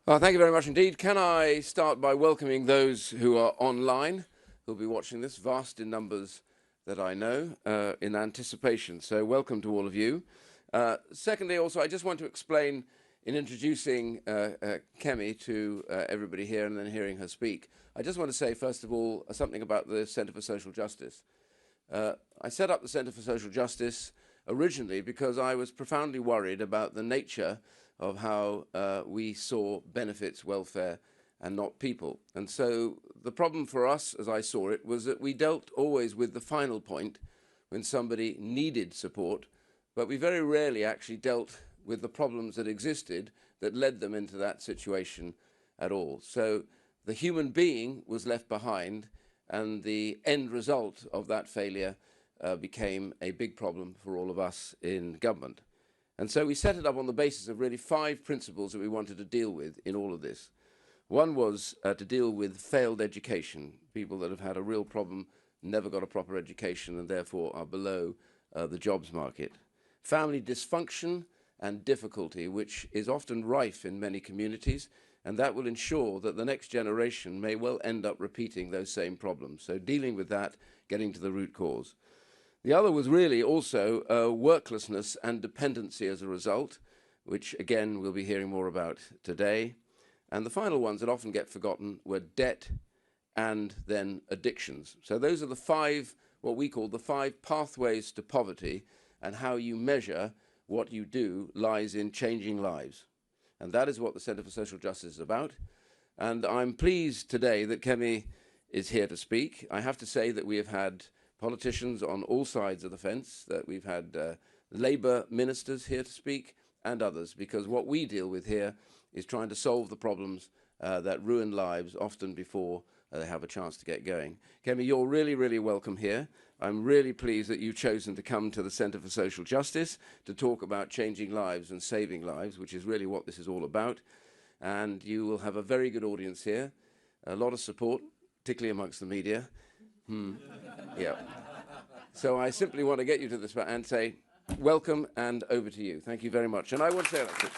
Well, thank you very much indeed. Can I start by welcoming those who are online, who'll be watching this, vast in numbers that I know, in anticipation. So welcome to all of you. Secondly, also, I just want to explain in introducing Kemi to everybody here and then hearing her speak. I just want to say, first of all, something about the Centre for Social Justice. I set up the Centre for Social Justice originally because I was profoundly worried about the nature of how we saw benefits, welfare, and not people. And so the problem for us, as I saw it, was that we dealt always with the final point when somebody needed support, but we very rarely actually dealt with the problems that existed that led them into that situation at all. So the human being was left behind, and the end result of that failure became a big problem for all of us in government. And so we set it up on the basis of really 5 principles that we wanted to deal with in all of this. One was to deal with failed education, people that have had a real problem, never got a proper education, and therefore are below the jobs market. Family dysfunction and difficulty, which is often rife in many communities, and that will ensure that the next generation may well end up repeating those same problems. So dealing with that, getting to the root cause. The other was really also worklessness and dependency as a result, which again we'll be hearing more about today. And the final ones that often get forgotten were debt and then addictions. So those are the 5, what we call the 5 pathways to poverty, and how you measure what you do lies in changing lives. And that is what the Centre for Social Justice is about. And I'm pleased today that Kemi is here to speak. I have to say that we have had politicians on all sides of the fence, that we've had Labour ministers here to speak and others, because what we deal with here is trying to solve the problems that ruin lives often before they have a chance to get going. Kemi, you're really, really welcome here. I'm really pleased that you've chosen to come to the Centre for Social Justice to talk about changing lives and saving lives, which is really what this is all about. And you will have a very good audience here, a lot of support, particularly amongst the media. Yeah. So I simply want to get you to this and say, welcome and over to you. Thank you very much. And I want to say that.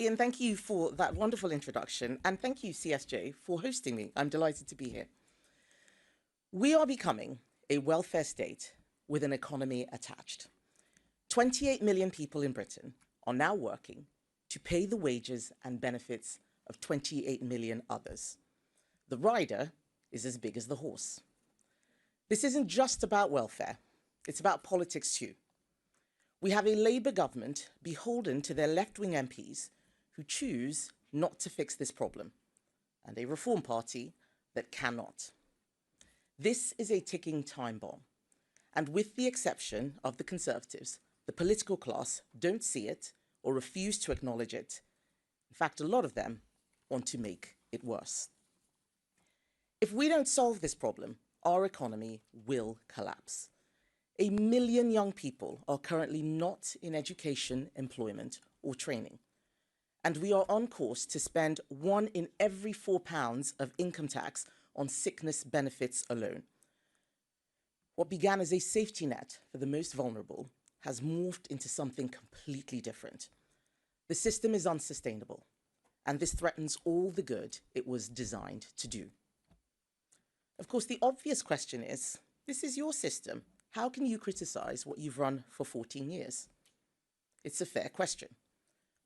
Ian, thank you for that wonderful introduction, and thank you, CSJ, for hosting me. I'm delighted to be here. We are becoming a welfare state with an economy attached. 28 million people in Britain are now working to pay the wages and benefits of 28 million others. The rider is as big as the horse. This isn't just about welfare, it's about politics too. We have a Labour government beholden to their left-wing MPs who choose not to fix this problem, and a Reform Party that cannot. This is a ticking time bomb, and with the exception of the Conservatives, the political class don't see it or refuse to acknowledge it. In fact, a lot of them want to make it worse. If we don't solve this problem, our economy will collapse. 1 million young people are currently not in education, employment, or training. And we are on course to spend 1 in every £4 of income tax on sickness benefits alone. What began as a safety net for the most vulnerable has morphed into something completely different. The system is unsustainable, and this threatens all the good it was designed to do. Of course, the obvious question is, this is your system. How can you criticize what you've run for 14 years? It's a fair question.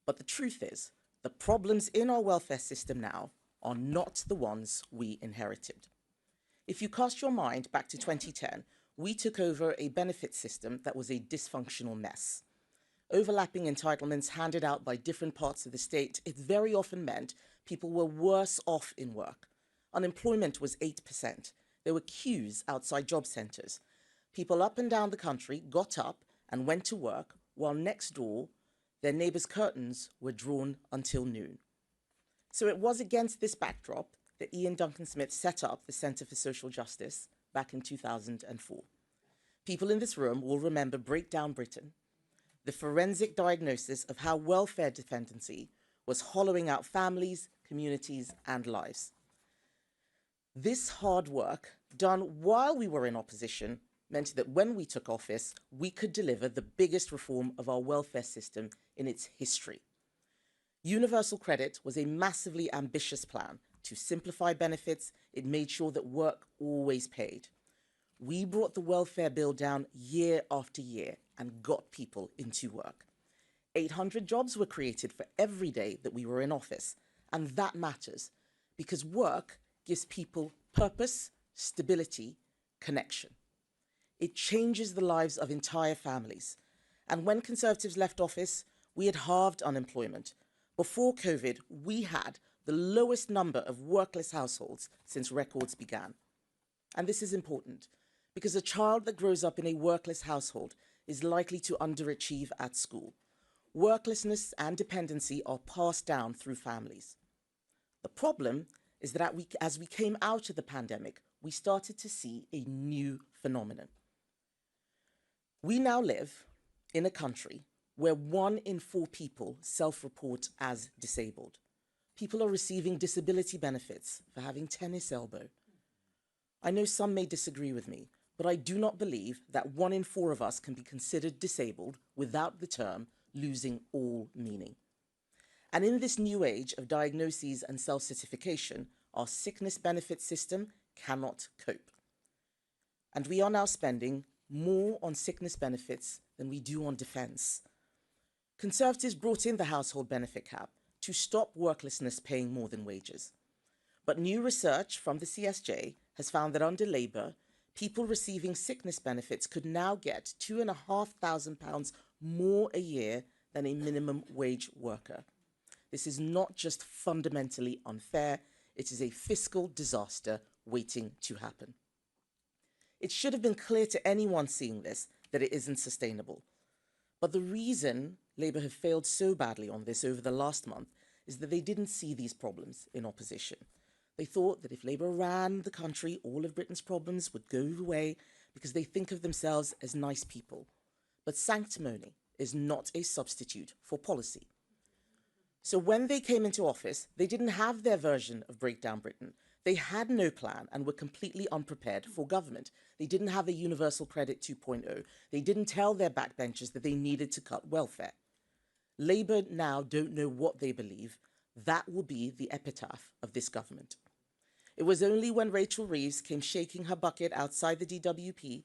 But the truth is, the problems in our welfare system now are not the ones we inherited. If you cast your mind back to 2010, we took over a benefit system that was a dysfunctional mess. Overlapping entitlements handed out by different parts of the state, it very often meant people were worse off in work. Unemployment was 8%. There were queues outside job centres. People up and down the country got up and went to work, while next door, their neighbours' curtains were drawn until noon. So it was against this backdrop that Ian Duncan Smith set up the Centre for Social Justice back in 2004. People in this room will remember Breakdown Britain, the forensic diagnosis of how welfare dependency was hollowing out families, communities, and lives. This hard work, done while we were in opposition, meant that when we took office, we could deliver the biggest reform of our welfare system in its history. Universal credit was a massively ambitious plan to simplify benefits. It made sure that work always paid. We brought the welfare bill down year after year and got people into work. 800 jobs were created for every day that we were in office, and that matters because work gives people purpose, stability, connection. It changes the lives of entire families. And when Conservatives left office, we had halved unemployment. Before COVID, we had the lowest number of workless households since records began. And this is important because a child that grows up in a workless household is likely to underachieve at school. Worklessness and dependency are passed down through families. The problem is that as we came out of the pandemic, we started to see a new phenomenon. We now live in a country where 1 in 4 people self-report as disabled. People are receiving disability benefits for having tennis elbow. I know some may disagree with me, but I do not believe that 1 in 4 of us can be considered disabled without the term losing all meaning. And in this new age of diagnoses and self-certification, our sickness benefit system cannot cope. And we are now spending more on sickness benefits than we do on defence. Conservatives brought in the household benefit cap to stop worklessness paying more than wages. But new research from the CSJ has found that under Labour, people receiving sickness benefits could now get £2,500 more a year than a minimum wage worker. This is not just fundamentally unfair, it is a fiscal disaster waiting to happen. It should have been clear to anyone seeing this that it isn't sustainable. But the reason Labour have failed so badly on this over the last month is that they didn't see these problems in opposition. They thought that if Labour ran the country, all of Britain's problems would go away because they think of themselves as nice people. But sanctimony is not a substitute for policy. So when they came into office, they didn't have their version of Breakdown Britain. They had no plan and were completely unprepared for government. They didn't have a universal credit 2.0. They didn't tell their backbenchers that they needed to cut welfare. Labour now don't know what they believe. That will be the epitaph of this government. It was only when Rachel Reeves came shaking her bucket outside the DWP,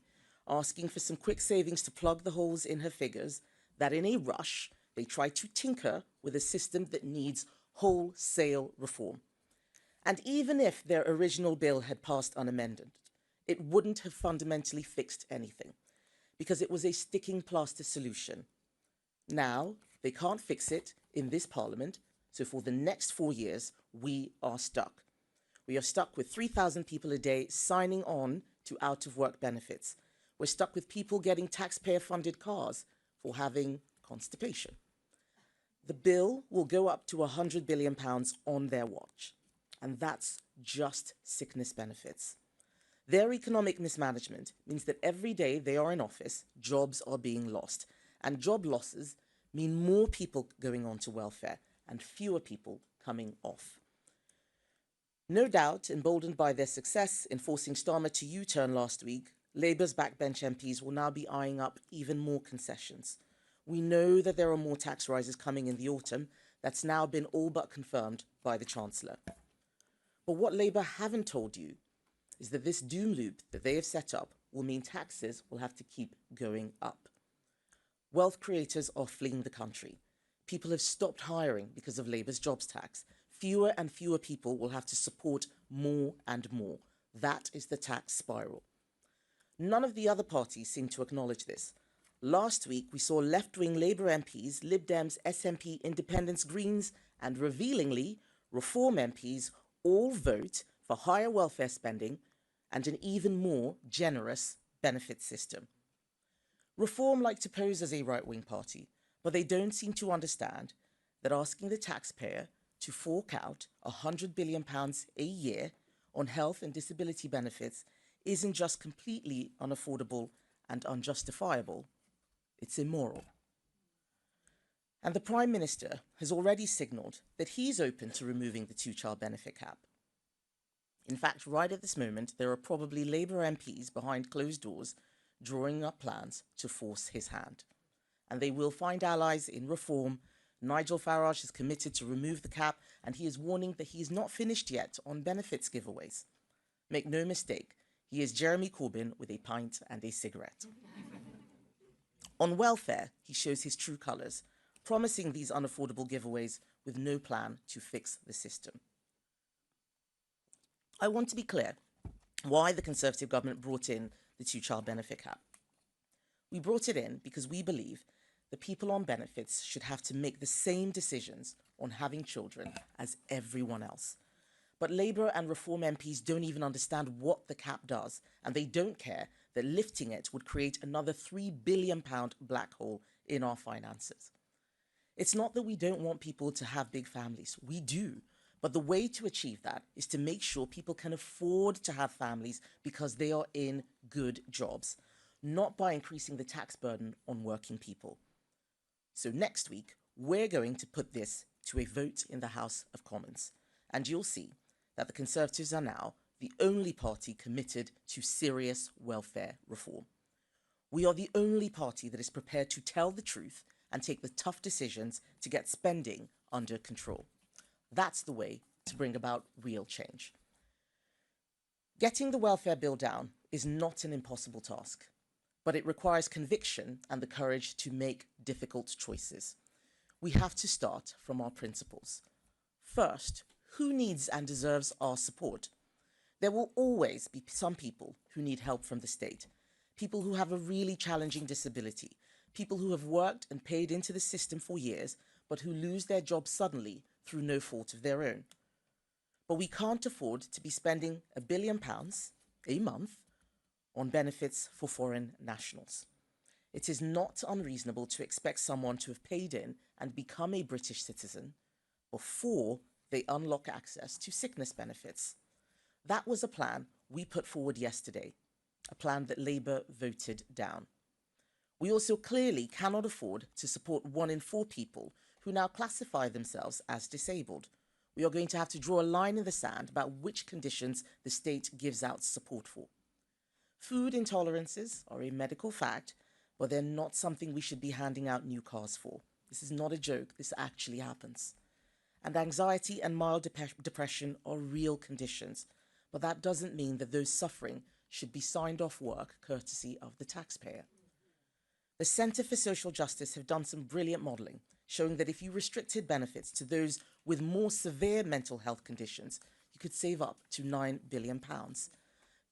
asking for some quick savings to plug the holes in her figures, that in a rush, they tried to tinker with a system that needs wholesale reform. And even if their original bill had passed unamended, it wouldn't have fundamentally fixed anything, because it was a sticking plaster solution. Now, they can't fix it in this parliament, so for the next 4 years, we are stuck. We are stuck with 3,000 people a day signing on to out-of-work benefits. We're stuck with people getting taxpayer-funded cars for having constipation. The bill will go up to £100 billion on their watch, and that's just sickness benefits. Their economic mismanagement means that every day they are in office, jobs are being lost, and job losses mean more people going on to welfare and fewer people coming off. No doubt, emboldened by their success in forcing Starmer to U-turn last week, Labour's backbench MPs will now be eyeing up even more concessions. We know that there are more tax rises coming in the autumn. That's now been all but confirmed by the Chancellor. But what Labour haven't told you is that this doom loop that they have set up will mean taxes will have to keep going up. Wealth creators are fleeing the country. People have stopped hiring because of Labour's jobs tax. Fewer and fewer people will have to support more and more. That is the tax spiral. None of the other parties seem to acknowledge this. Last week, we saw left-wing Labour MPs, Lib Dems, SNP, Independents, Greens, and revealingly, Reform MPs all vote for higher welfare spending and an even more generous benefit system. Reform like to pose as a right-wing party, but they don't seem to understand that asking the taxpayer to fork out £100 billion a year on health and disability benefits isn't just completely unaffordable and unjustifiable, it's immoral. And the Prime Minister has already signalled that he's open to removing the two-child benefit cap. In fact, right at this moment, there are probably Labour MPs behind closed doors drawing up plans to force his hand. And they will find allies in reform. Nigel Farage is committed to remove the cap, and he is warning that he is not finished yet on benefits giveaways. Make no mistake, he is Jeremy Corbyn with a pint and a cigarette. On welfare, he shows his true colours, promising these unaffordable giveaways with no plan to fix the system. I want to be clear why the Conservative government brought in the two-child benefit cap. We brought it in because we believe that people on benefits should have to make the same decisions on having children as everyone else. But Labour and Reform MPs don't even understand what the cap does, and they don't care that lifting it would create another £3 billion black hole in our finances. It's not that we don't want people to have big families. We do. But the way to achieve that is to make sure people can afford to have families because they are in good jobs, not by increasing the tax burden on working people. So next week, we're going to put this to a vote in the House of Commons. And you'll see that the Conservatives are now the only party committed to serious welfare reform. We are the only party that is prepared to tell the truth and take the tough decisions to get spending under control. That's the way to bring about real change. Getting the welfare bill down is not an impossible task, but it requires conviction and the courage to make difficult choices. We have to start from our principles. First, who needs and deserves our support? There will always be some people who need help from the state, people who have a really challenging disability, people who have worked and paid into the system for years, but who lose their jobs suddenly through no fault of their own. But we can't afford to be spending £1 billion a month on benefits for foreign nationals. It is not unreasonable to expect someone to have paid in and become a British citizen before they unlock access to sickness benefits. That was a plan we put forward yesterday, a plan that Labour voted down. We also clearly cannot afford to support 1 in 4 people who now classify themselves as disabled. We are going to have to draw a line in the sand about which conditions the state gives out support for. Food intolerances are a medical fact, but they're not something we should be handing out new cars for. This is not a joke, this actually happens. And anxiety and mild depression are real conditions, but that doesn't mean that those suffering should be signed off work courtesy of the taxpayer. The Centre for Social Justice have done some brilliant modelling, showing that if you restricted benefits to those with more severe mental health conditions, you could save up to £9 billion.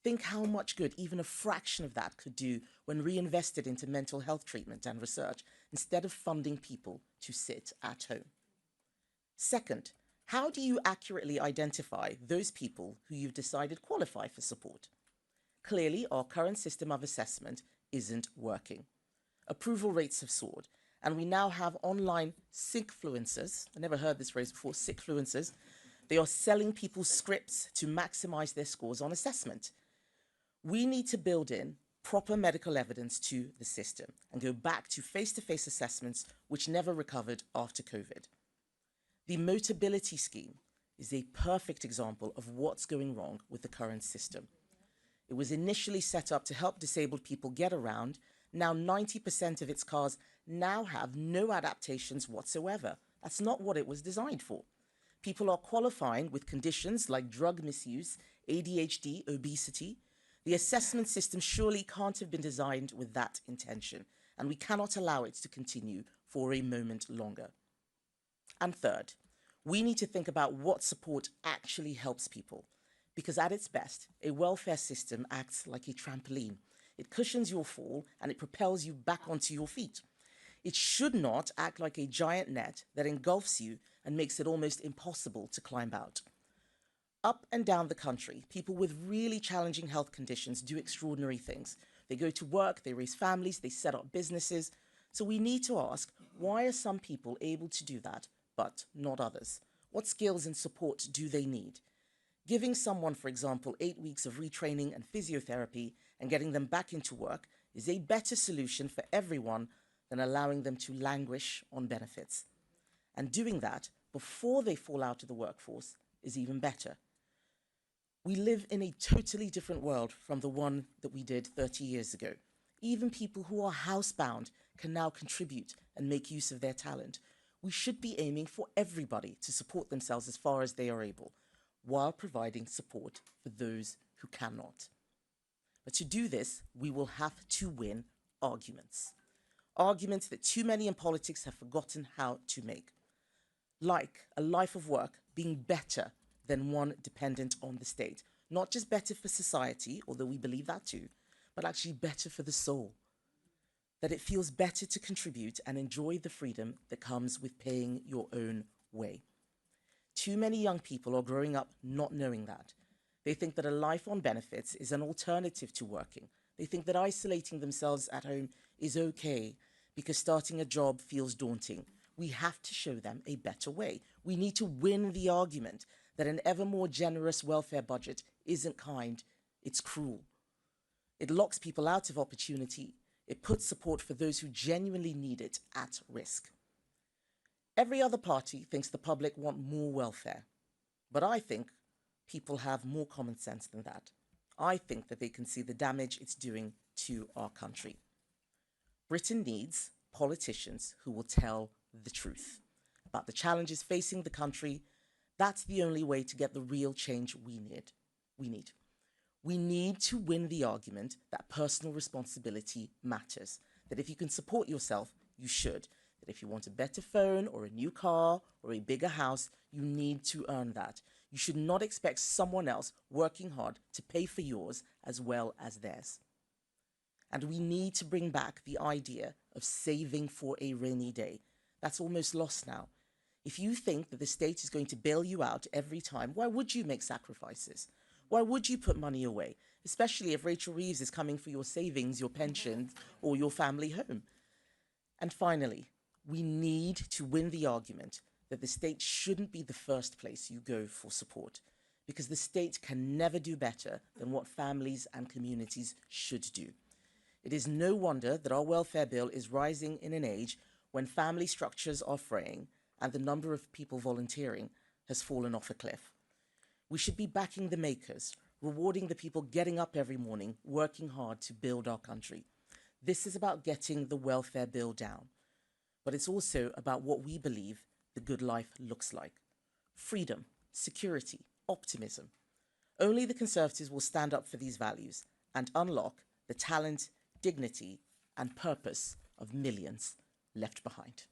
Think how much good even a fraction of that could do when reinvested into mental health treatment and research, instead of funding people to sit at home. Second, how do you accurately identify those people who you've decided qualify for support? Clearly, our current system of assessment isn't working. Approval rates have soared, and we now have online sickfluencers. I never heard this phrase before, sickfluencers. They are selling people scripts to maximize their scores on assessment. We need to build in proper medical evidence to the system and go back to face-to-face assessments which never recovered after COVID. The Motability scheme is a perfect example of what's going wrong with the current system. It was initially set up to help disabled people get around. Now 90% of its cars now have no adaptations whatsoever. That's not what it was designed for. People are qualifying with conditions like drug misuse, ADHD, obesity. The assessment system surely can't have been designed with that intention, and we cannot allow it to continue for a moment longer. And third, we need to think about what support actually helps people, because at its best, a welfare system acts like a trampoline. It cushions your fall and it propels you back onto your feet. It should not act like a giant net that engulfs you and makes it almost impossible to climb out. Up and down the country, people with really challenging health conditions do extraordinary things. They go to work, they raise families, they set up businesses. So we need to ask, why are some people able to do that, but not others? What skills and support do they need? Giving someone, for example, 8 weeks of retraining and physiotherapy and getting them back into work is a better solution for everyone than allowing them to languish on benefits. And doing that before they fall out of the workforce is even better. We live in a totally different world from the one that we did 30 years ago. Even people who are housebound can now contribute and make use of their talent. We should be aiming for everybody to support themselves as far as they are able, while providing support for those who cannot. But to do this, we will have to win arguments. Arguments that too many in politics have forgotten how to make. Like a life of work being better than one dependent on the state. Not just better for society, although we believe that too, but actually better for the soul. That it feels better to contribute and enjoy the freedom that comes with paying your own way. Too many young people are growing up not knowing that. They think that a life on benefits is an alternative to working. They think that isolating themselves at home is okay because starting a job feels daunting. We have to show them a better way. We need to win the argument that an ever more generous welfare budget isn't kind, it's cruel. It locks people out of opportunity. It puts support for those who genuinely need it at risk. Every other party thinks the public want more welfare, but I think people have more common sense than that. I think that they can see the damage it's doing to our country. Britain needs politicians who will tell the truth about the challenges facing the country. That's the only way to get the real change we need. We need to win the argument that personal responsibility matters, that if you can support yourself, you should, that if you want a better phone or a new car or a bigger house, you need to earn that. You should not expect someone else working hard to pay for yours as well as theirs. And we need to bring back the idea of saving for a rainy day. That's almost lost now. If you think that the state is going to bail you out every time, why would you make sacrifices? Why would you put money away? Especially if Rachel Reeves is coming for your savings, your pensions, or your family home. And finally, we need to win the argument that the state shouldn't be the first place you go for support, because the state can never do better than what families and communities should do. It is no wonder that our welfare bill is rising in an age when family structures are fraying and the number of people volunteering has fallen off a cliff. We should be backing the makers, rewarding the people getting up every morning, working hard to build our country. This is about getting the welfare bill down, but it's also about what we believe the good life looks like. Freedom, security, optimism. Only the Conservatives will stand up for these values and unlock the talent, dignity, and purpose of millions left behind.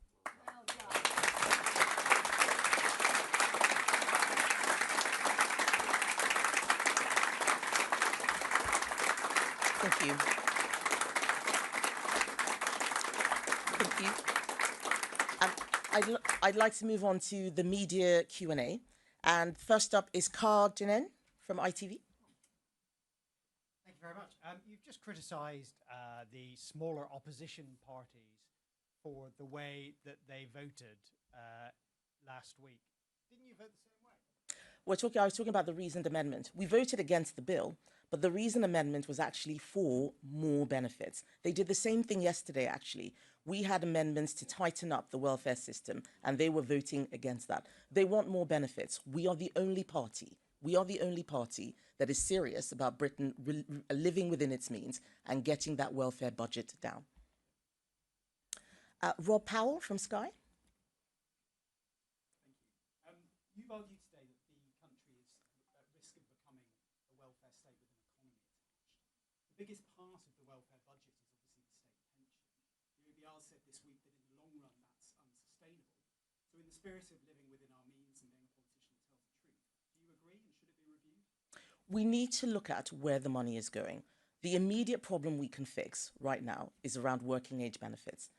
Thank you. Thank you. I'd like to move on to the media Q&A. And first up is Car Dinen from ITV. Thank you very much. You've just criticised the smaller opposition parties for the way that they voted last week. Didn't you vote the same way? I was talking about the reasoned amendment. We voted against the bill, but the reasoned amendment was actually for more benefits. They did the same thing yesterday, actually. We had amendments to tighten up the welfare system, and they were voting against that. They want more benefits. We are the only party. We are the only party that is serious about Britain living within its means and getting that welfare budget down. Rob Powell from Sky. Thank you. You've argued today that the country is at risk of becoming a welfare state with an economy attached. The biggest part of the welfare budget is obviously the state pension. The OBR said this week that in the long run that's unsustainable. So in the spirit of living within our means and being a politician that tells the truth, do you agree, and should it be reviewed? We need to look at where the money is going. The immediate problem we can fix right now is around working age benefits.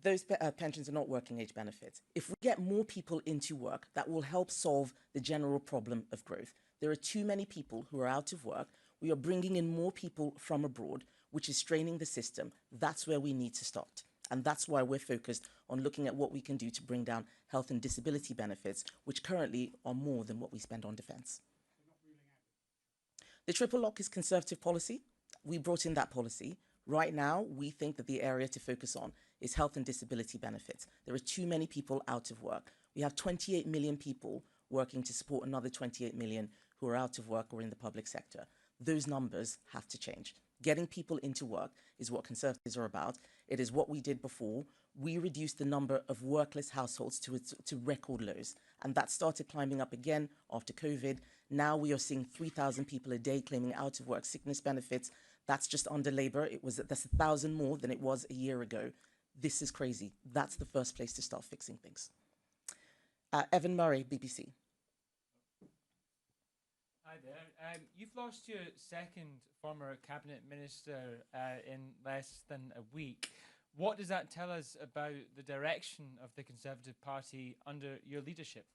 Those pensions are not working age benefits. If we get more people into work, that will help solve the general problem of growth. There are too many people who are out of work. We are bringing in more people from abroad, which is straining the system. That's where we need to start. And that's why we're focused on looking at what we can do to bring down health and disability benefits, which currently are more than what we spend on defence. The triple lock is Conservative policy. We brought in that policy. Right now, we think that the area to focus on is health and disability benefits. There are too many people out of work. We have 28 million people working to support another 28 million who are out of work or in the public sector. Those numbers have to change. Getting people into work is what Conservatives are about. It is what we did before. We reduced the number of workless households to record lows, and that started climbing up again after COVID. Now we are seeing 3,000 people a day claiming out of work sickness benefits. That's just under Labour. That's 1,000 more than it was a year ago. This is crazy. That's the first place to start fixing things. Evan Murray, BBC. Hi there. You've lost your second former cabinet minister in less than a week. What does that tell us about the direction of the Conservative Party under your leadership?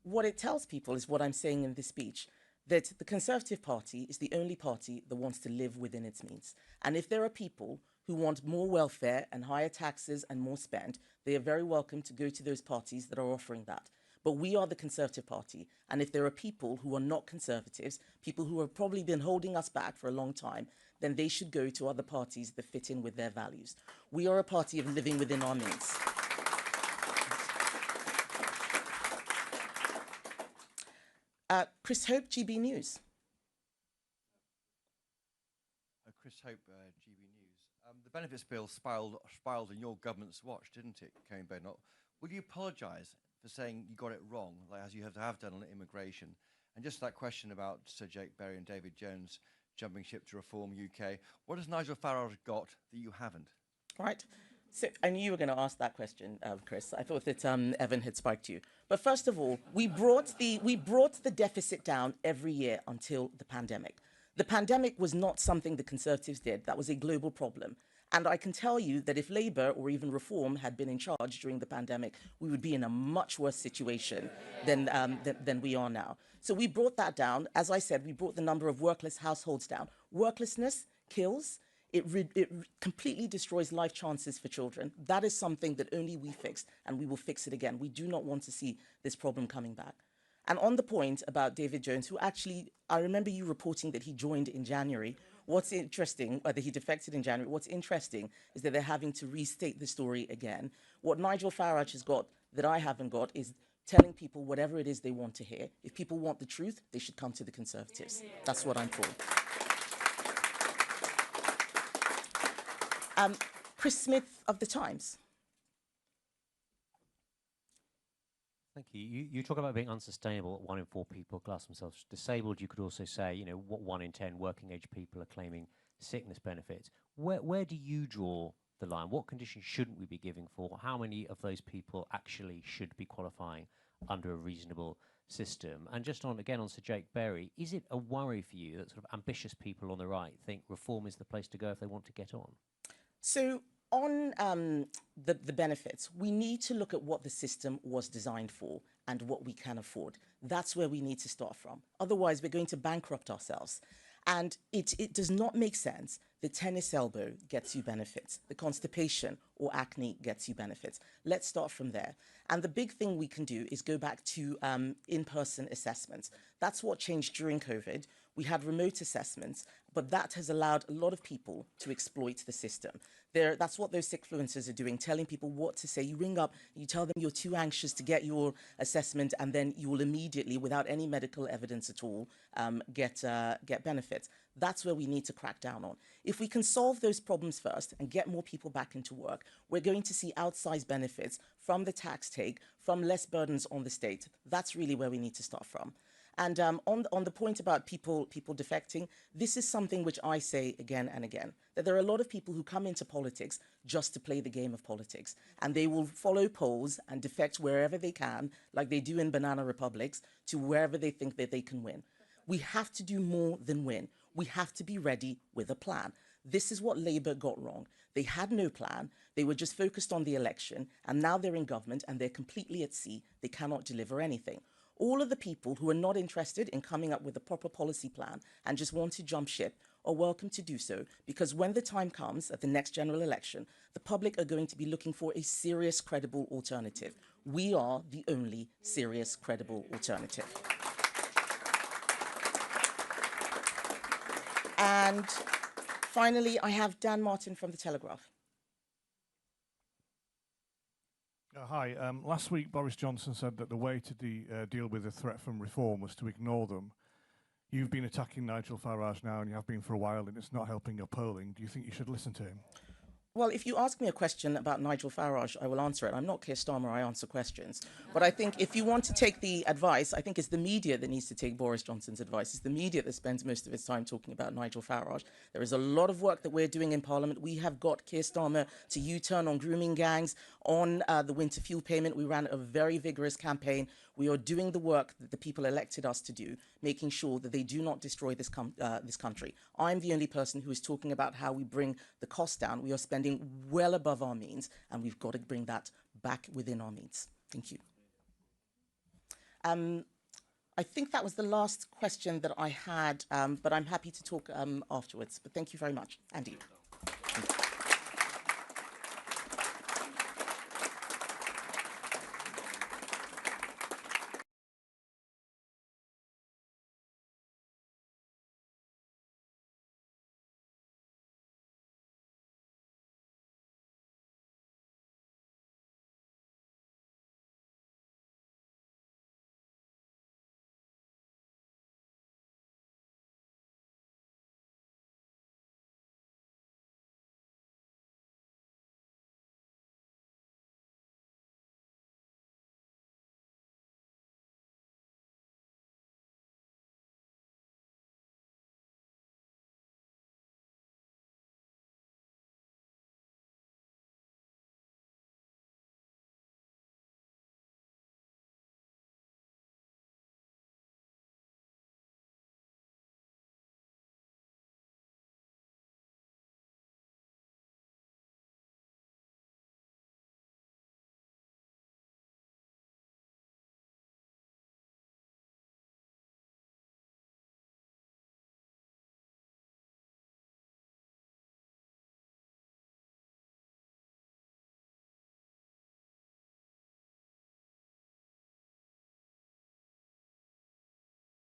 What it tells people is what I'm saying in this speech, that the Conservative Party is the only party that wants to live within its means. And if there are people who want more welfare and higher taxes and more spend, they are very welcome to go to those parties that are offering that. But we are the Conservative Party. And if there are people who are not Conservatives, people who have probably been holding us back for a long time, then they should go to other parties that fit in with their values. We are a party of living within our means. Chris Hope, GB News. Chris Hope, GB News. The benefits bill spiraled on your government's watch, didn't it, Kemi Badenoch? Will you apologise for saying you got it wrong, like as you have done on immigration? And just that question about Sir Jake Berry and David Jones jumping ship to reform UK, what has Nigel Farage got that you haven't? Right. So I knew you were going to ask that question, Chris. I thought that Evan had spiked you. But first of all, we brought the deficit down every year until the pandemic. The pandemic was not something the Conservatives did. That was a global problem. And I can tell you that if Labour or even Reform had been in charge during the pandemic, we would be in a much worse situation than we are now. So we brought that down. As I said, we brought the number of workless households down. Worklessness kills. It completely destroys life chances for children. That is something that only we fixed, and we will fix it again. We do not want to see this problem coming back. And on the point about David Jones, who actually, I remember you reporting that he joined in January. What's interesting, that he defected in January, what's interesting is that they're having to restate the story again. What Nigel Farage has got that I haven't got is telling people whatever it is they want to hear. If people want the truth, they should come to the Conservatives. That's what I'm for. Chris Smith of The Times. Thank you. You talk about being unsustainable. 1 in 4 people class themselves disabled. You could also say, you know, what 1 in 10 working age people are claiming sickness benefits. Where do you draw the line? What conditions shouldn't we be giving for? How many of those people actually should be qualifying under a reasonable system? And just on Sir Jake Berry, is it a worry for you that sort of ambitious people on the right think reform is the place to go if they want to get on? So on the benefits, we need to look at what the system was designed for and what we can afford. That's where we need to start from. Otherwise, we're going to bankrupt ourselves. And it does not make sense the tennis elbow gets you benefits, the constipation or acne gets you benefits. Let's start from there. And the big thing we can do is go back to in-person assessments. That's what changed during COVID. We had remote assessments, but that has allowed a lot of people to exploit the system. That's what those sickfluencers are doing, telling people what to say. You ring up, you tell them you're too anxious to get your assessment, and then you will immediately, without any medical evidence at all, get benefits. That's where we need to crack down on. If we can solve those problems first and get more people back into work, we're going to see outsized benefits from the tax take, from less burdens on the state. That's really where we need to start from. And on the point about people defecting, this is something which I say again and again, that there are a lot of people who come into politics just to play the game of politics. And they will follow polls and defect wherever they can, like they do in banana republics, to wherever they think that they can win. We have to do more than win. We have to be ready with a plan. This is what Labour got wrong. They had no plan. They were just focused on the election. And now they're in government and they're completely at sea. They cannot deliver anything. All of the people who are not interested in coming up with a proper policy plan and just want to jump ship are welcome to do so, because when the time comes at the next general election, the public are going to be looking for a serious, credible alternative. We are the only serious, credible alternative. And finally, I have Dan Martin from The Telegraph. Hi. Last week, Boris Johnson said that the way to deal with the threat from reform was to ignore them. You've been attacking Nigel Farage now, and you have been for a while, and it's not helping your polling. Do you think you should listen to him? Well, if you ask me a question about Nigel Farage, I will answer it. I'm not Keir Starmer, I answer questions. But I think if you want to take the advice, I think it's the media that needs to take Boris Johnson's advice. It's the media that spends most of its time talking about Nigel Farage. There is a lot of work that we're doing in Parliament. We have got Keir Starmer to U-turn on grooming gangs, on the winter fuel payment. We ran a very vigorous campaign. We are doing the work that the people elected us to do, making sure that they do not destroy this country. I'm the only person who is talking about how we bring the cost down. We are spending well above our means, and we've got to bring that back within our means. Thank you. I think that was the last question that I had, but I'm happy to talk afterwards. But thank you very much, Andy.